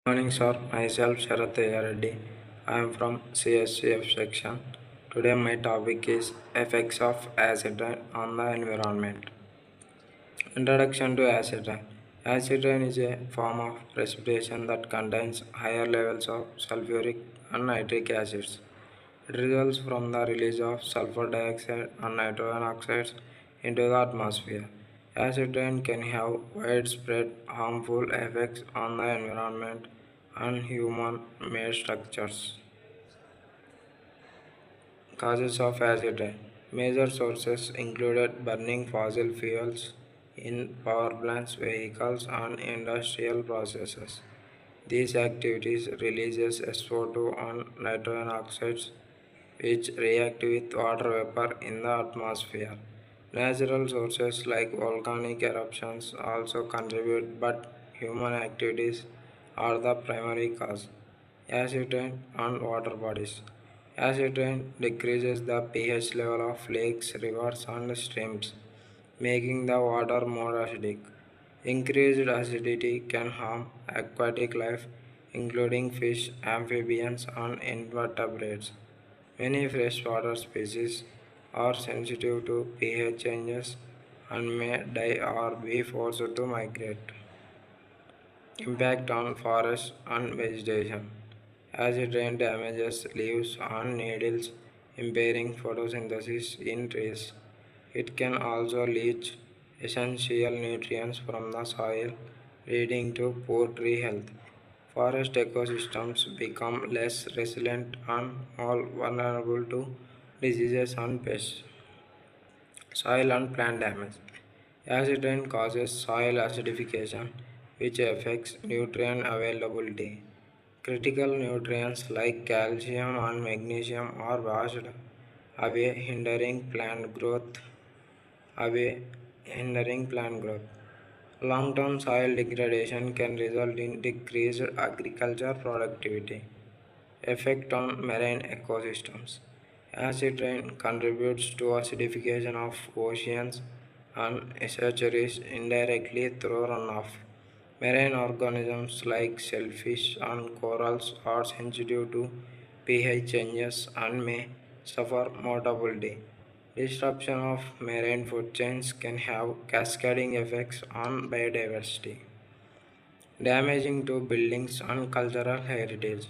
Morning, sir. Myself Sharath Reddy. I am from CSCF section. Today, my topic is effects of acid rain on the environment. Introduction to acid rain. Acid rain is a form of precipitation that contains higher levels of sulfuric and nitric acids. It results from the release of sulfur dioxide and nitrogen oxides into the atmosphere. Acid rain can have widespread harmful effects on the environment and human made structures. Causes of acid rain. Major sources included burning fossil fuels in power plants, vehicles, and industrial processes. These activities releases SO2 and nitrogen oxides which react with water vapor in the atmosphere. Natural sources like volcanic eruptions also contribute, but human activities are the primary cause. Acid rain and water bodies. Acid rain decreases the pH level of lakes, rivers, and streams, making the water more acidic. Increased acidity can harm aquatic life, including fish, amphibians, and invertebrates. Many freshwater species are sensitive to pH changes and may die or be forced to migrate. Impact on forests and vegetation. Acid rain damages leaves and needles, impairing photosynthesis in trees. It can also leach essential nutrients from the soil, leading to poor tree health. Forest ecosystems become less resilient and more vulnerable to diseases and pests. Soil and plant damage. Acid rain causes soil acidification, which affects nutrient availability. Critical nutrients like calcium and magnesium are washed away, away, hindering plant growth. Long-term soil degradation can result in decreased agriculture productivity. Effect on marine ecosystems. Acid rain contributes to acidification of oceans and estuaries indirectly through runoff. Marine organisms like shellfish and corals are sensitive to pH changes and may suffer mortality. Disruption of marine food chains can have cascading effects on biodiversity, damaging to buildings and cultural heritage.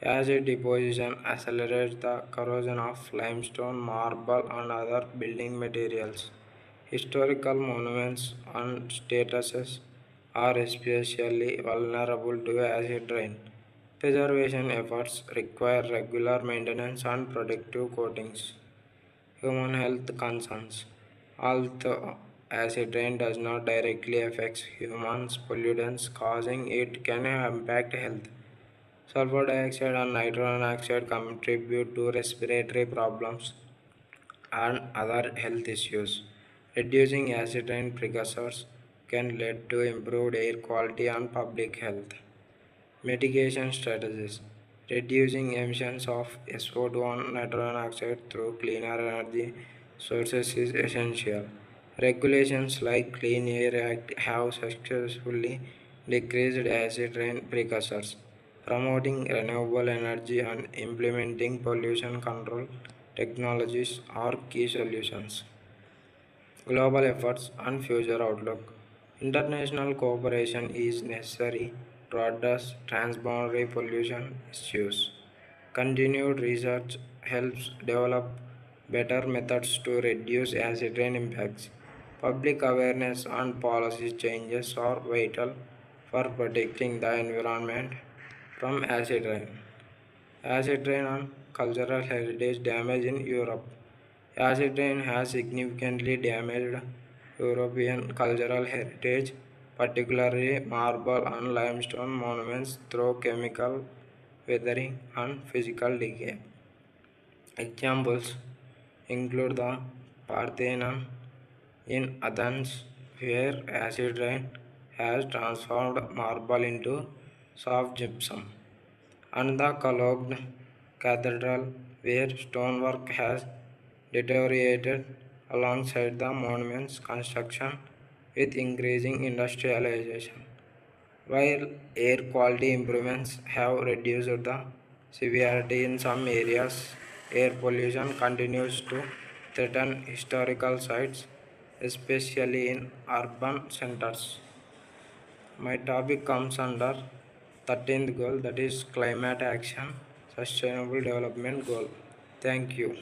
Acid deposition accelerates the corrosion of limestone, marble, and other building materials. Historical monuments and statues are especially vulnerable to acid rain. Preservation efforts require regular maintenance and protective coatings. Human health concerns. Although acid rain does not directly affect humans, pollutants causing it can impact health. Sulfur dioxide and nitrogen oxide contribute to respiratory problems and other health issues. Reducing acid rain precursors can lead to improved air quality and public health. Mitigation strategies. Reducing emissions of SO2 and nitrogen oxide through cleaner energy sources is essential. Regulations like Clean Air Act have successfully decreased acid rain precursors. Promoting renewable energy and implementing pollution control technologies are key solutions. Global efforts and future outlook. International cooperation is necessary to address transboundary pollution issues. Continued research helps develop better methods to reduce acid rain impacts. Public awareness and policy changes are vital for protecting the environment from acid rain. Acid rain on cultural heritage damage in Europe. Acid rain has significantly damaged European cultural heritage, particularly marble and limestone monuments through chemical weathering and physical decay. Examples include the Parthenon in Athens, where acid rain has transformed marble into soft gypsum, and the Cologne Cathedral, where stonework has deteriorated alongside the monument's construction with increasing industrialization. While air quality improvements have reduced the severity in some areas, air pollution continues to threaten historical sites, especially in urban centers. My topic comes under 13th goal, that is climate action sustainable development goal. Thank you.